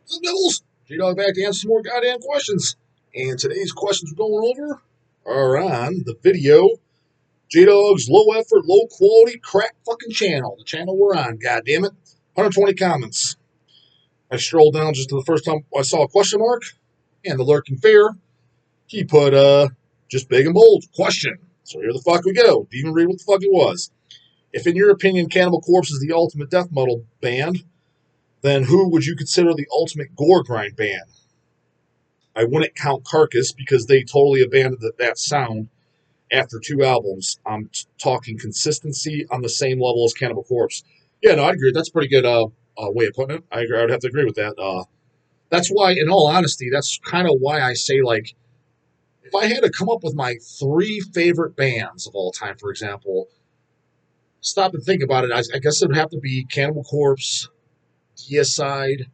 What's up, Devils? J-Dog back to answer some more goddamn questions. And today's questions we're going over are on the video J-Dog's low effort, low quality crack fucking channel. The channel we're on, goddammit. 120 comments. I strolled down just to the first time I saw a question mark and the lurking fear. He put, just big and bold, question. So here the fuck we go. Didn't even read what the fuck it was. If in your opinion Cannibal Corpse is the ultimate death metal band, then who would you consider the ultimate Goregrind band? I wouldn't count Carcass because they totally abandoned that sound after 2 albums. I'm talking consistency on the same level as Cannibal Corpse. Yeah, no, I agree. That's a pretty good way of putting it. I agree. I would have to agree with that. That's why, in all honesty, that's kind of why I say, like, if I had to come up with my 3 favorite bands of all time, for example, stop and think about it. I guess it would have to be Cannibal Corpse, Deicide,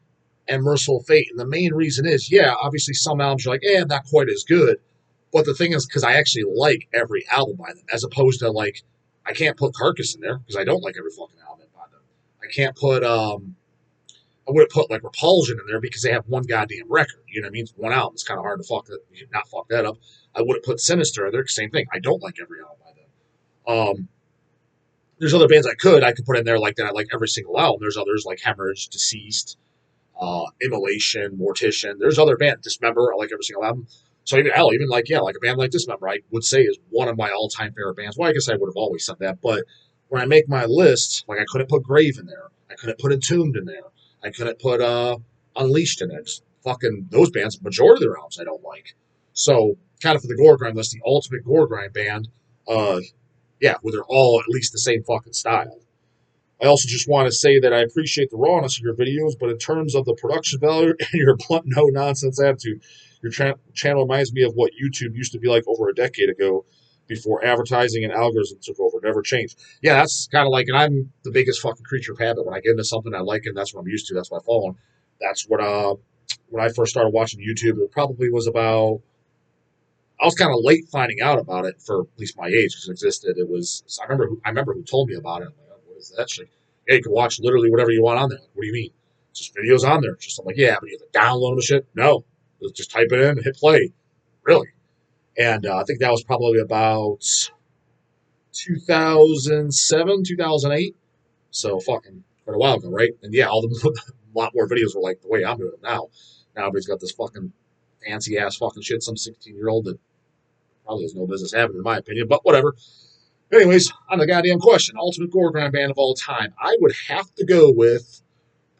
and Merciful Fate. And the main reason is, yeah, obviously some albums you're like, not quite as good. But the thing is, because I actually like every album by them, as opposed to, like, I can't put Carcass in there because I don't like every fucking album by them. I can't put, I wouldn't put, like, Repulsion in there because they have one goddamn record. You know what I mean? It's one album. It's kind of hard to not fuck that up. I wouldn't put Sinister in there. Same thing. I don't like every album by them. There's other bands I could put in there like that. I like every single album. There's others like Hemorrhage, Deceased, Immolation, Mortician. There's other bands. Dismember, I like every single album. So even like a band like Dismember, I would say is one of my all-time favorite bands. Well, I guess I would have always said that, but when I make my list, like I couldn't put Grave in there. I couldn't put Entombed in there. I couldn't put Unleashed in there. Just fucking those bands, majority of their albums I don't like. So kind of for the Goregrind list, the ultimate Goregrind band, yeah, where they're all at least the same fucking style. I also just want to say that I appreciate the rawness of your videos, but in terms of the production value and your blunt, no-nonsense attitude, your channel reminds me of what YouTube used to be like over a decade ago before advertising and algorithms took over. It never changed. Yeah, that's kind of like, and I'm the biggest fucking creature of habit. When I get into something I like it, that's what I'm used to. That's what I follow. That's what, when I first started watching YouTube, it probably was about, I was kind of late finding out about it for at least my age because it existed. It was, I remember who told me about it. I'm like, oh, what is that shit? Yeah, you can watch literally whatever you want on there. Like, what do you mean? It's just videos on there. Just I'm like, yeah, but you have to download them and shit. No, just type it in and hit play. Really? And I think that was probably about 2007, 2008. So fucking quite a while ago, right? And yeah, all the a lot more videos were like the way I'm doing them now. Now everybody's got this fucking fancy ass fucking shit. Some 16-year-old that probably has no business having, in my opinion. But whatever. Anyways, on the goddamn question, ultimate Goregrind band of all time, I would have to go with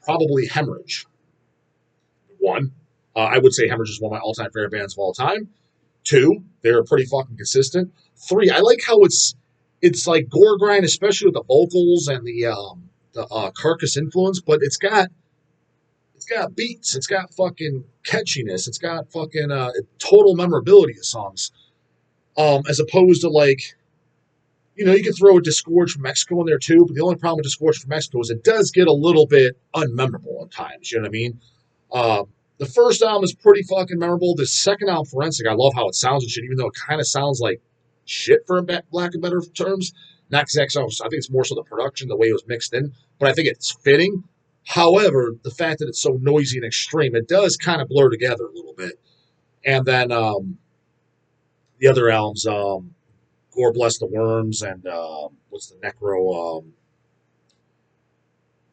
probably Hemorrhage. 1, I would say Hemorrhage is one of my all-time favorite bands of all time. 2, they're pretty fucking consistent. 3, I like how it's like Goregrind, especially with the vocals and the Carcass influence, but it's got beats, it's got fucking catchiness, it's got fucking total memorability of songs, as opposed to like, you know, you can throw a Disgorge from Mexico in there too, but the only problem with Disgorge from Mexico is it does get a little bit unmemorable at times. You know what I mean? The first album is pretty fucking memorable. The second album, Forensic, I love how it sounds and shit, even though it kind of sounds like shit for lack of better terms. Not exactly. I think it's more so the production, the way it was mixed in, but I think it's fitting. However, the fact that it's so noisy and extreme, it does kind of blur together a little bit. And then the other albums, Gore Bless the Worms, and what's the Necro?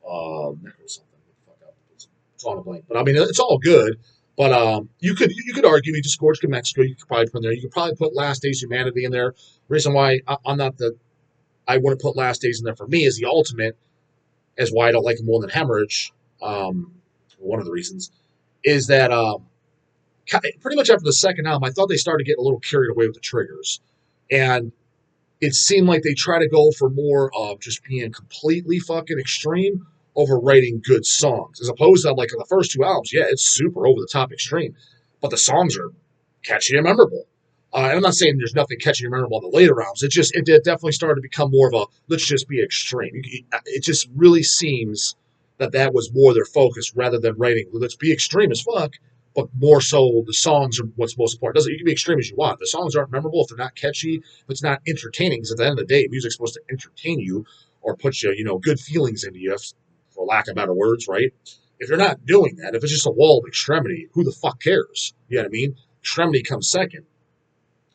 Necro something. It's on a blank, but I mean it's all good. But you could argue you just Disgorge from Mexico. You could probably put in there. You could probably put Last Days Humanity in there. Reason why I'm not I wouldn't put Last Days in there for me is the ultimate, as why I don't like him more than Hemorrhage. One of the reasons is that pretty much after the second album, I thought they started getting a little carried away with the triggers, and it seemed like they try to go for more of just being completely fucking extreme over writing good songs, as opposed to like in the first 2 albums. Yeah, it's super over the top extreme, but the songs are catchy and memorable. And I'm not saying there's nothing catchy and memorable in the later albums. It definitely started to become more of a let's just be extreme. It just really seems that was more their focus rather than writing let's be extreme as fuck, but more so the songs are what's most important. You can be extreme as you want. The songs aren't memorable if they're not catchy, if it's not entertaining. Because at the end of the day, music's supposed to entertain you or put you, good feelings into you, for lack of better words, right? if you're not doing that, if it's just a wall of Extremity, who the fuck cares? You know what I mean? Extremity comes second.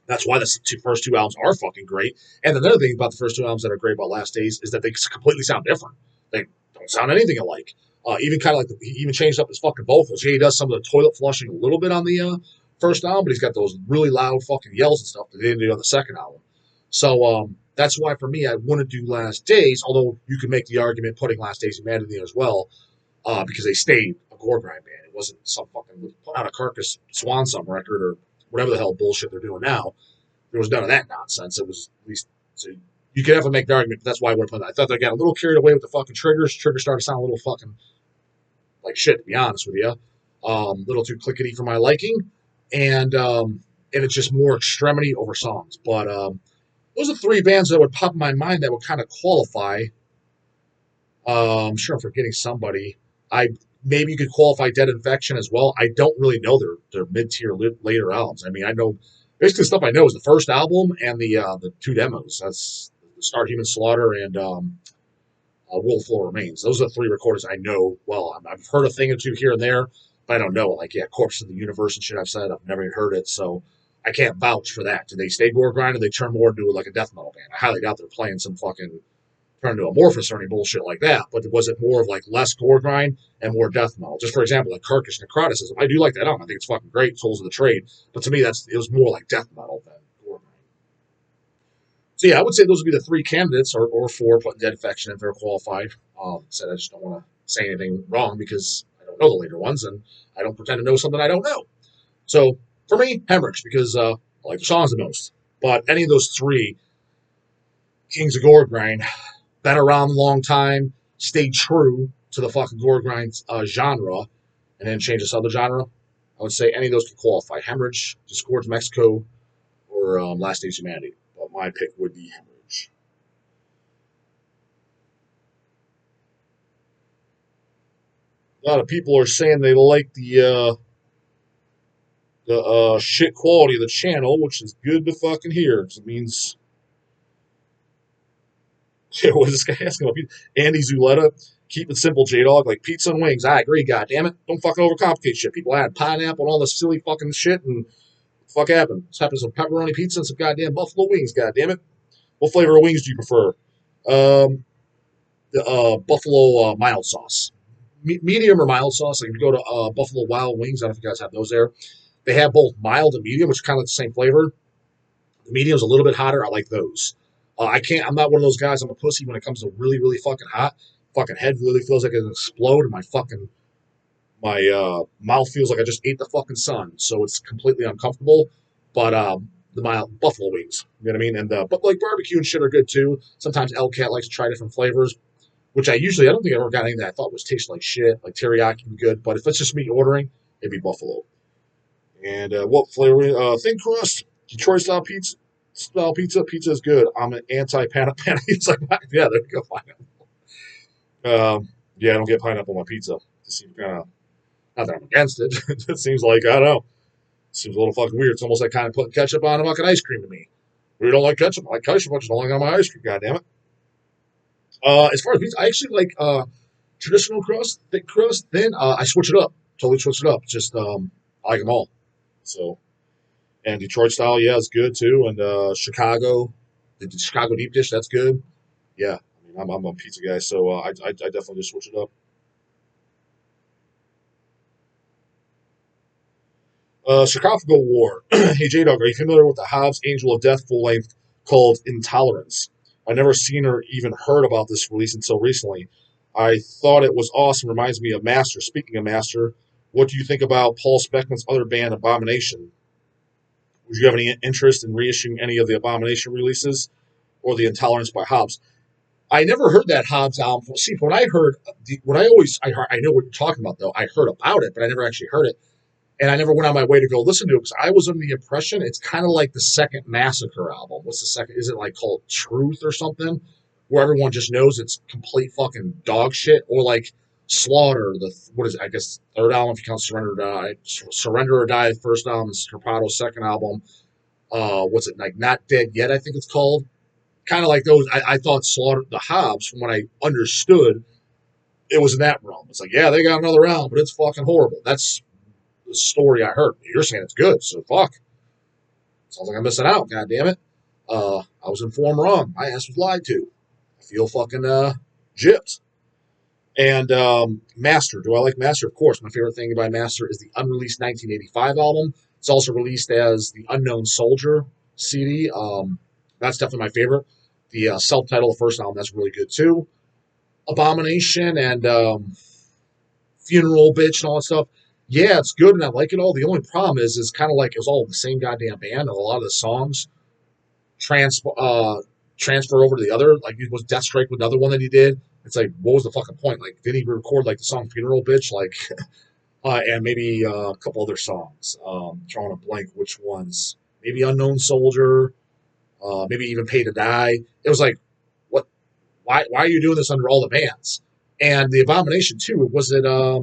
That's why the first two albums are fucking great. And another thing about the first two albums that are great about Last Days is that they completely sound different. They don't sound anything alike. Even kind of like he even changed up his fucking vocals. Yeah, he does some of the toilet flushing a little bit on the first album, but he's got those really loud fucking yells and stuff that they didn't do on the second album. So that's why for me I wouldn't do Last Days. Although you could make the argument putting Last Days Humanity in there as well, because they stayed a Goregrind band. It wasn't some fucking put out a Carcass Swan Song record or whatever the hell bullshit they're doing now. There was none of that nonsense. It was at least so you could definitely make the argument, but that's why I would put that. I thought they got a little carried away with the fucking triggers. Triggers started to sound a little fucking like shit, to be honest with you. A little too clickety for my liking, and it's just more Extremity over songs. But those are three bands that would pop in my mind that would kind of qualify. I'm sure I'm forgetting somebody. Maybe you could qualify Dead Infection as well. I don't really know their mid tier later albums. I mean, I know basically the stuff I know is the first album and the two demos. That's Start Human Slaughter and World Floor Remains. Those are the three recordings I know well. I've heard a thing or two here and there, but I don't know. Like, yeah, Corpse of the Universe and shit I've said. I've never even heard it, so I can't vouch for that. Did they stay Goregrind or they turn more into like a death metal band? I highly doubt they're playing some fucking turn into Amorphous or any bullshit like that, but was it more of like less Goregrind and more death metal? Just for example, like Carcass Necroticism. I do like that album. I think it's fucking great, Souls of the Trade, but to me it was more like death metal than Goregrind. So yeah, I would say those would be the three candidates, or four, putting Dead Infection if they're qualified. Said I just don't want to say anything wrong because I don't know the later ones, and I don't pretend to know something I don't know. So for me, Hemorrhage, because I like the songs the most. But any of those three, Kings of Goregrind, been around a long time, stayed true to the fucking Goregrind genre, and then change this other genre. I would say any of those could qualify. Hemorrhage, Discord Mexico, or Last Days Humanity. But my pick would be Hemorrhage. A lot of people are saying they like the shit quality of the channel, which is good to fucking hear. Because it means, yeah, what is this guy asking about? Andy Zuleta, keep it simple, J-Dog. Like pizza and wings. I agree, goddammit. Don't fucking overcomplicate shit. People add pineapple and all this silly fucking shit, and what the fuck happened? This happens with pepperoni pizza and some goddamn buffalo wings, goddammit. What flavor of wings do you prefer? The buffalo mild sauce. Medium or mild sauce. Like if you go to Buffalo Wild Wings, I don't know if you guys have those there. They have both mild and medium, which is kind of like the same flavor. The medium's a little bit hotter. I like those. I can't. I'm not one of those guys. I'm a pussy when it comes to really, really fucking hot. Fucking head really feels like it's gonna explode, and my mouth feels like I just ate the fucking sun. So it's completely uncomfortable. But the mild buffalo wings, you know what I mean? And but like barbecue and shit are good too. Sometimes Cat likes to try different flavors, which I don't think I ever got anything that I thought was tasting like shit. Like teriyaki would be good, but if it's just me ordering, it'd be buffalo. And what flavor? Thin crust, Detroit style pizza. Pizza is good. I'm an anti pineapple. It's like, yeah, there you go, pineapple. Yeah, I don't get pineapple on my pizza. It seems kind of, not that I'm against it. It seems like, I don't know. It seems a little fucking weird. It's almost like kind of putting ketchup on a fucking ice cream to me. We don't like ketchup. I like ketchup, I just don't like it on my ice cream. God damn it. As far as pizza, I actually like traditional crust, thick crust. Then I switch it up. Totally switch it up. Just I like them all. So, and Detroit style, yeah, it's good too. And Chicago, the Chicago deep dish, that's good. Yeah, I mean, I'm a pizza guy, so I definitely just switch it up. Sarcophago War. Hey, J-Dog, are you familiar with the Hobbs Angel of Death full length called Intolerance? I've never seen or even heard about this release until recently. I thought it was awesome. Reminds me of Master. Speaking of Master, what do you think about Paul Speckman's other band, Abomination? Would you have any interest in reissuing any of the Abomination releases or the Intolerance by Hobbs? I never heard that Hobbs album. See, when I heard, I know what you're talking about, though. I heard about it, but I never actually heard it. And I never went on my way to go listen to it because I was under the impression it's kind of like the second Massacre album. What's the second? Is it like called Truth or something? Where everyone just knows it's complete fucking dog shit, or like Slaughter, what is it? I guess third album if you count Surrender or Die. Surrender or Die, the first album, and Strapato's second album. What's it like? Not Dead Yet, I think it's called. Kind of like those. I thought Slaughter, the Hobbs, from what I understood, it was in that realm. It's like, yeah, they got another round, but it's fucking horrible. That's the story I heard. You're saying it's good, so fuck. Sounds like I'm missing out. God damn it. I was informed wrong. My ass was lied to. I feel fucking gypped. And Master. Do I like Master? Of course. My favorite thing about Master is the unreleased 1985 album. It's also released as the Unknown Soldier CD. That's definitely my favorite. The self-title, the first album, that's really good too. Abomination and Funeral Bitch and all that stuff. Yeah, it's good and I like it all. The only problem is kind of like it was all the same goddamn band, and a lot of the songs transfer over to the other. Like it was Deathstrike with another one that he did. It's like, what was the fucking point? Like, did he record like the song "Funeral Bitch"? Like, and maybe a couple other songs. Drawing a blank, which ones? Maybe "Unknown Soldier." Maybe even "Pay to Die." It was like, what? Why are you doing this under all the bands? And the Abomination too. Was it? I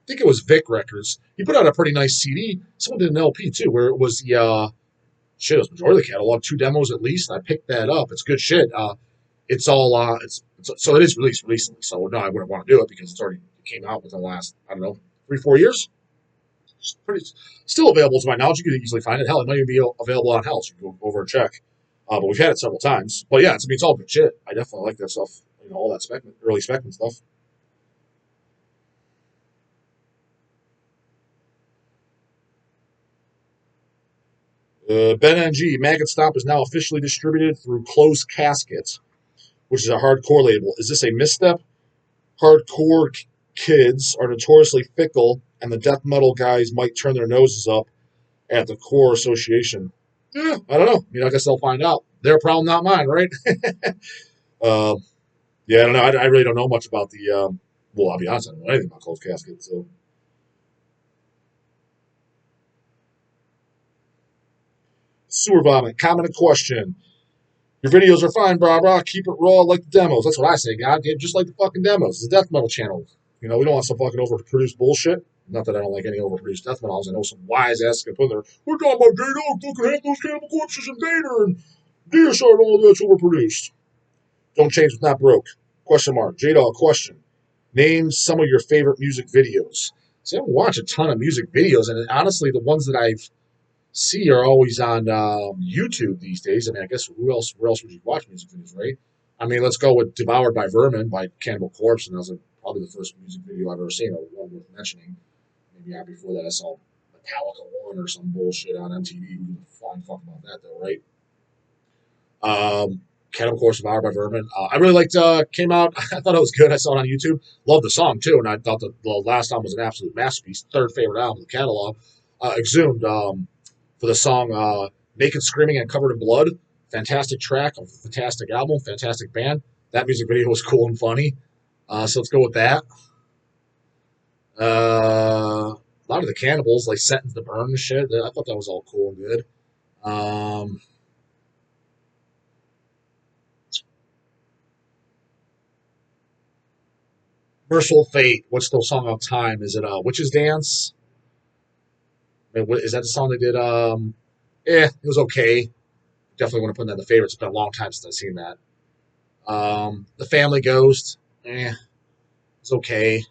think it was Vic Records. He put out a pretty nice CD. Someone did an LP too, where it was the shit. It was majority of the catalog, 2 demos at least. I picked that up. It's good shit. It's all it's so it is released recently. So no, I wouldn't want to do it because it came out within the last, I don't know, 3-4 years. It's pretty still available to my knowledge. You can easily find it. Hell, it might even be available on Hell. So you can go over and check. But we've had it several times. But yeah, it's all good shit. I definitely like that stuff. All that early spec and stuff. Ben NG Maggot Stomp is now officially distributed through Closed Casket, which is a hardcore label. Is this a misstep? Hardcore kids are notoriously fickle, and the death metal guys might turn their noses up at the core association. Yeah, I don't know. I guess they'll find out. Their problem, not mine, right? um, yeah, I don't know. I really don't know much about the. Well, I'll be honest, I don't know anything about Closed Casket. So, sewer vomit. Comment a question. Your videos are fine, brah brah. Keep it raw like the demos. That's what I say, God. Just like the fucking demos. It's a death metal channel. We don't want some fucking overproduced bullshit. Not that I don't like any overproduced death metals. I know some wise ass can put there. We're talking about J-Dog fucking have those cannibal corpses and Vader and Deicide and all that's overproduced. Don't change what's not broke. Question mark. J-Dog question. Name some of your favorite music videos. See, I don't watch a ton of music videos, and honestly, the ones that I've see are always on YouTube these days. I mean, I guess where else would you watch music videos, right? I mean, let's go with Devoured by Vermin by Cannibal Corpse, and that was probably the first music video I've ever seen, or one worth mentioning. Maybe before that I saw Metallica 1 or some bullshit on MTV. Who the flying fuck about that, though, right? Cannibal Corpse, Devoured by Vermin. I really liked, came out, I thought it was good. I saw it on YouTube. Loved the song, too, and I thought the last album was an absolute masterpiece. Third favorite album of the catalog. Exhumed, for the song Naked Screaming and Covered in Blood. Fantastic track, a fantastic album, fantastic band. That music video was cool and funny. So let's go with that. A lot of the Cannibals, like Sentence to Burn and shit. I thought that was all cool and good. Merciful Fate. What's the song on time? Is it Witch's Dance? Is that the song they did? It was okay. Definitely want to put that in the favorites. It's been a long time since I've seen that. The Family Ghost. It's okay. It's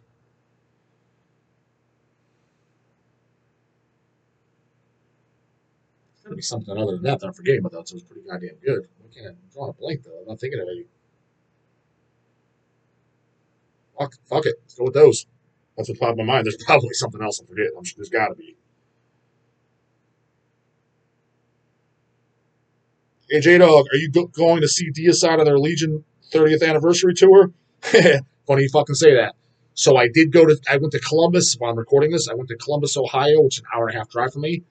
gotta be something other than that I'm forgetting about that. So it was pretty goddamn good. I can't draw a blank though. I'm not thinking of any. Fuck it. Let's go with those. That's what's popped in my mind. There's probably something else I'm forgetting. I'm sure there's got to be. Hey, J Dog, are you going to see Deicide on their Legion 30th anniversary tour? Funny you fucking say that. So I went to Columbus while I'm recording this. I went to Columbus, Ohio, which is an hour and a half drive from me,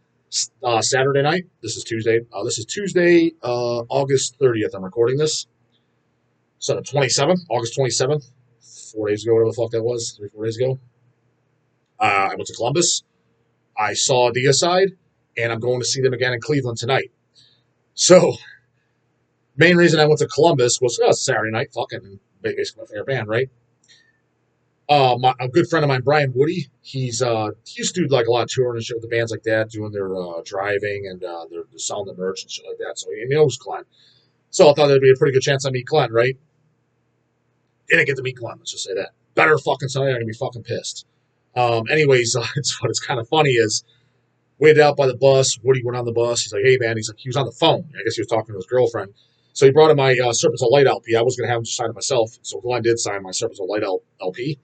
Saturday night. This is Tuesday. August 30th. I'm recording this. So the 27th, August 27th, 4 days ago, whatever the fuck that was, 3-4 days ago. I went to Columbus. I saw Deicide, and I'm going to see them again in Cleveland tonight. So, main reason I went to Columbus was Saturday night, fucking basically my favorite band, right? A good friend of mine, Brian Woody, he used to do like a lot of touring and shit with the bands like that, doing their driving and their selling the merch and shit like that. So he knows Glenn. So I thought there'd be a pretty good chance I meet Glenn, right? Didn't get to meet Glenn, let's just say that. better fucking tonight. I'm gonna be fucking pissed. Anyways, what's kind of funny is waited out by the bus. Woody went on the bus. He's like, hey man, he was on the phone. I guess he was talking to his girlfriend. So he brought in my Serpents of Light LP. I was gonna have him sign it myself. So Glenn did sign my Serpents of Light LP.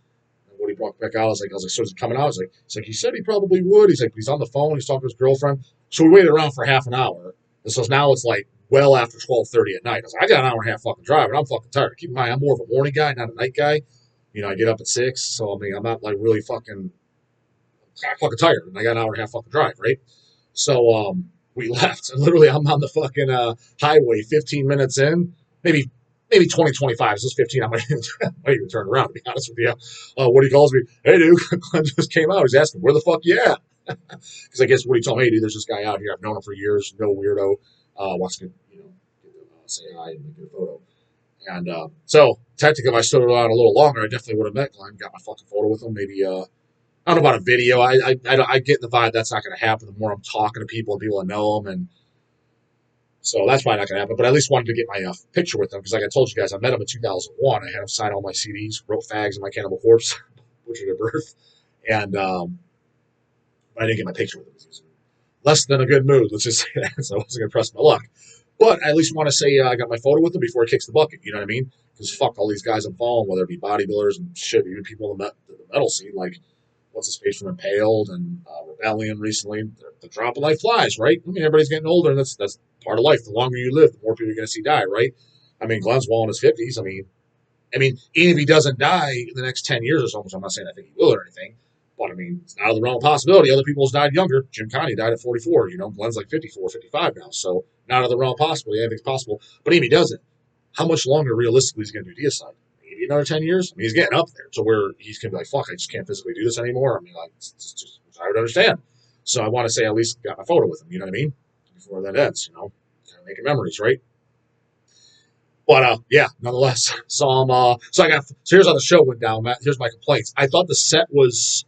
And Woody brought it back out. I was like, so is it coming out? I was like, he said he probably would. He's like, he's on the phone. He's talking to his girlfriend. So we waited around for half an hour. And so now it's like well after 12:30 at night. I was like, I got an hour and a half fucking drive, and I'm fucking tired. Keep in mind, I'm more of a morning guy, not a night guy. I get up at 6, so I mean, I'm not like really fucking tired, and I got an hour and a half fucking drive, right? So we left, and literally I'm on the fucking highway 15 minutes in, maybe 20, 25. So it's 15. I might even turn around, to be honest with you. Woody calls me, hey, dude, Glenn just came out. He's asking, where the fuck you at? Because I guess Woody told me, hey, dude, there's this guy out here. I've known him for years. No weirdo. Wants to, say hi and get a photo. And so, technically, if I stood around a little longer, I definitely would have met Glenn, got my fucking photo with him. Maybe, I don't know about a video. I get the vibe that's not going to happen. The more I'm talking to people and people that know them, and so that's probably not going to happen. But I at least wanted to get my picture with him because, like I told you guys, I met him in 2001. I had him sign all my CDs, wrote fags in my Cannibal Corpse, which is their birth, and I didn't get my picture with him. He was in less than a good mood, let's just say that. So I wasn't going to press my luck. But I at least want to say I got my photo with him before he kicks the bucket. You know what I mean? Because fuck all these guys I'm following, whether it be bodybuilders and shit, even people in the metal scene, like what's his face from Impaled and Rebellion recently. They're dropping like flies, right? I mean, everybody's getting older, and that's part of life. The longer you live, the more people you're going to see die, right? I mean, Glenn's well in his 50s. I mean, even if he doesn't die in the next 10 years or so, which I'm not saying I think he will or anything, but I mean, it's not out of the realm of possibility. Other people have died younger. Jim Connie died at 44. Glenn's like 54, 55 now. So not out of the realm of possibility. Anything's possible. But even if he doesn't, how much longer realistically is he going to do Deicide? Maybe another 10 years? I mean, he's getting up there to where he's going to be like, fuck, I just can't physically do this anymore. I mean, like, it's just, I would understand. So I want to say I at least got my photo with him. You know what I mean? Before that ends, kind of making memories, right? But yeah, nonetheless, so here's how the show went down, Matt. Here's my complaints. I thought the set was,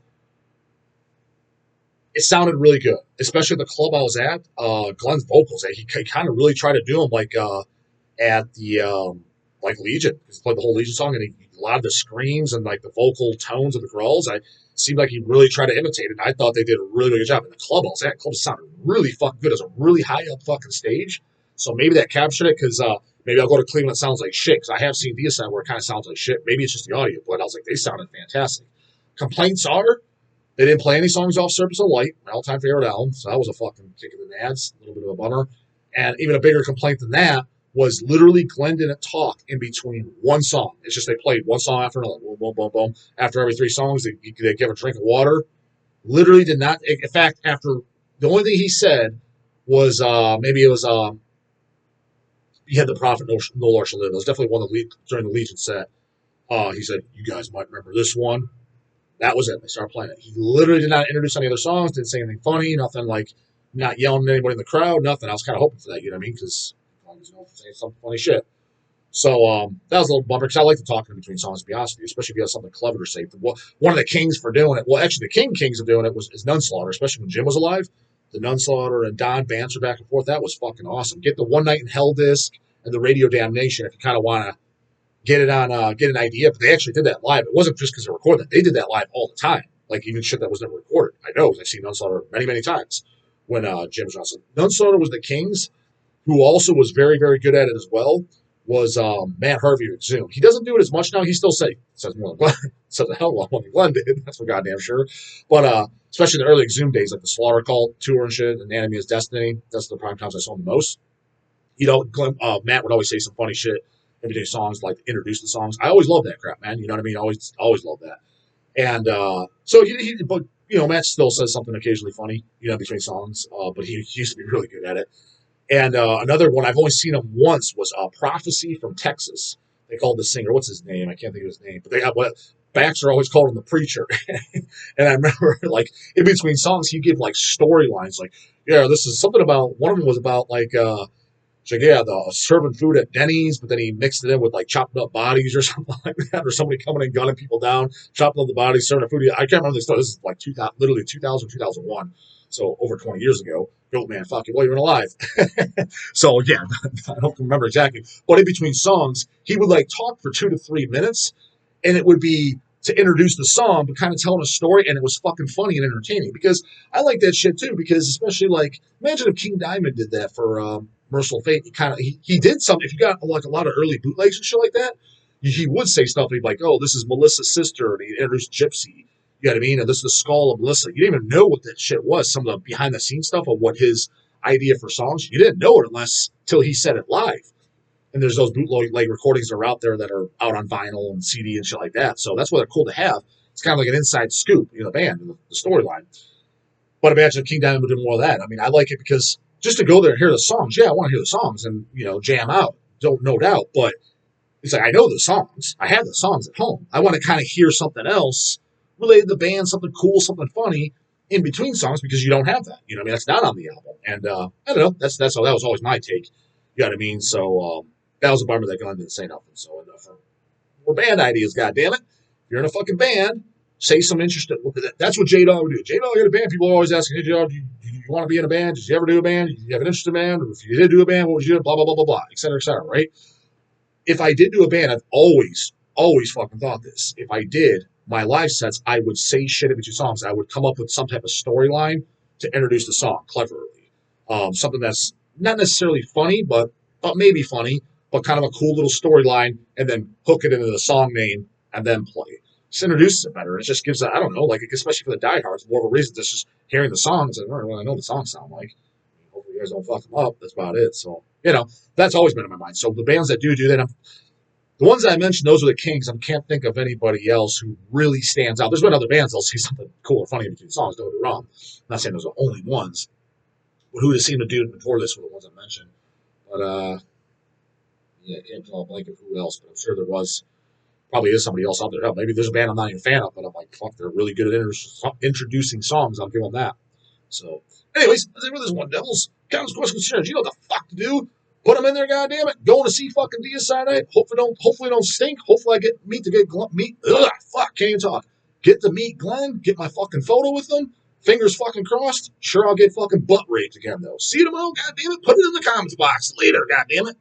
it sounded really good, especially the club I was at. Glenn's vocals, he kind of really tried to do them like at the like Legion. He played the whole Legion song, and a lot of the screams and like the vocal tones of the growls. I seemed like he really tried to imitate it. And I thought they did a really, really good job. And the club I was at, club sounded really fucking good. It was a really high up fucking stage, so maybe that captured it because. Maybe I'll go to Cleveland. It sounds like shit because I have seen Deicide where it kind of sounds like shit. Maybe it's just the audio, but I was like, they sounded fantastic. Complaints are they didn't play any songs off Serpents of Light, my all-time favorite album, so that was a fucking kick in the nads, a little bit of a bummer. And even a bigger complaint than that was literally Glenn didn't talk in between one song. It's just they played one song after another, boom, boom, boom, boom. After every 3 songs, they give a drink of water. Literally did not. In fact, after the only thing he said was maybe it was. He had the Prophet No Lord Shall Live. It was definitely one of the during the Legion set. He said, you guys might remember this one. That was it. They started playing it. He literally did not introduce any other songs, didn't say anything funny, nothing like not yelling at anybody in the crowd, nothing. I was kind of hoping for that, you know what I mean? Because saying some funny shit. So that was a little bummer because I like to talk in between songs, to be honest with you, especially if you have something clever to say. One of the kings for doing it, well, actually the kings of doing it is Nunslaughter, especially when Jim was alive. The Nunslaughter and Don banter back and forth. That was fucking awesome. Get the One Night in Hell disc and the Radio Damnation if you kind of want to get it on, get an idea. But they actually did that live. It wasn't just because they recorded it. They did that live all the time. Like even shit that was never recorded. I know. I've seen Nunslaughter many, many times when Jim was on. Nunslaughter was the Kings, who also was very, very good at it as well, was Matt Harvey with Zoom. He doesn't do it as much now. He still says more than Glenn. Says a hell of a lot more than Glenn did. That's for goddamn sure. But especially in the early Zoom days, like the Slaughter Cult tour and shit, and Anatomy is Destiny. That's the prime times I saw him the most. Glenn, Matt would always say some funny shit in between songs, like introduce the songs. I always love that crap, man. You know what I mean? Always love that. And so but Matt still says something occasionally funny, between songs. But he used to be really good at it. And another one I've only seen him once was Prophecy from Texas. They called the singer, what's his name? I can't think of his name, but they have Baxter always called him the preacher. And I remember, like, in between songs, he'd give like storylines, like, yeah, this is something about, one of them was about like, the serving food at Denny's, but then he mixed it in with like chopped up bodies or something like that, or somebody coming and gunning people down, chopping up the bodies, serving food. I can't remember the story. This is like 2001. So over 20 years ago. Built man, fuck you, well, you're alive. So yeah, I don't remember exactly. But in between songs, he would like talk for 2 to 3 minutes, and it would be to introduce the song, but kind of telling a story, and it was fucking funny and entertaining. Because I like that shit too. Because especially like, imagine if King Diamond did that for Merciful Fate. He did something. If you got like a lot of early bootlegs and shit like that, he would say stuff. He'd be like, "Oh, this is Melissa's sister," and he'd introduce Gypsy. You know what I mean? And this is the skull of Melissa. You didn't even know what that shit was. Some of the behind the scenes stuff of what his idea for songs. You didn't know it unless till he said it live. And there's those bootleg like recordings that are out there that are out on vinyl and CD and shit like that. So that's why they're cool to have. It's kind of like an inside scoop, the band, the storyline. But imagine if King Diamond would do more of that. I mean, I like it because just to go there and hear the songs, yeah, I want to hear the songs and, jam out. Don't, no doubt. But it's like, I know the songs. I have the songs at home. I want to kind of hear something else related to the band, something cool, something funny in between songs because you don't have that. I mean, that's not on the album. And I don't know. That was always my take. You know what I mean? So that was a bummer that Gunn didn't say nothing. So for more band ideas, goddammit. If you're in a fucking band, say some interesting. That's what J-Dog would do. J-Dog in a band, people are always asking, hey, J-Dog, do you want to be in a band? Did you ever do a band? Did you have an interest in a band? Or if you did do a band, what would you do? Blah, blah, blah, blah, blah, et cetera, right? If I did do a band, I've always fucking thought this. If I did my live sets, I would say shit in between songs. I would come up with some type of storyline to introduce the song cleverly. Something that's not necessarily funny, but maybe funny, but kind of a cool little storyline, and then hook it into the song name and then play. Just introduces it better. It just gives I don't know, like especially for the diehards, more of a reason. Just hearing the songs and well, I know the songs sound like. Hopefully you guys don't fuck them up. That's about it. So that's always been in my mind. So the bands that do that, the ones that I mentioned, those are the kings. I can't think of anybody else who really stands out. There's been other bands that'll say something cool or funny in between songs. Don't get me wrong. I'm not saying those are the only ones. But who has seemed to do it before this were the ones I mentioned. But I can't draw a blank of who else, but I'm sure there was. Probably is somebody else out there. Hell, maybe there's a band I'm not even a fan of, but I'm like, fuck, they're really good at introducing songs. I'll give them that. So, anyways, that's it for this one, Devils. Countless questions, concerns. You know what the fuck to do. Put them in there, goddammit. Going to see fucking Deicide. Hopefully don't stink. Hopefully I get meet. Ugh, fuck, can't even talk. Get to meet Glenn. Get my fucking photo with them. Fingers fucking crossed. Sure, I'll get fucking butt raped again, though. See you tomorrow, goddammit. Put it in the comments box later, goddammit.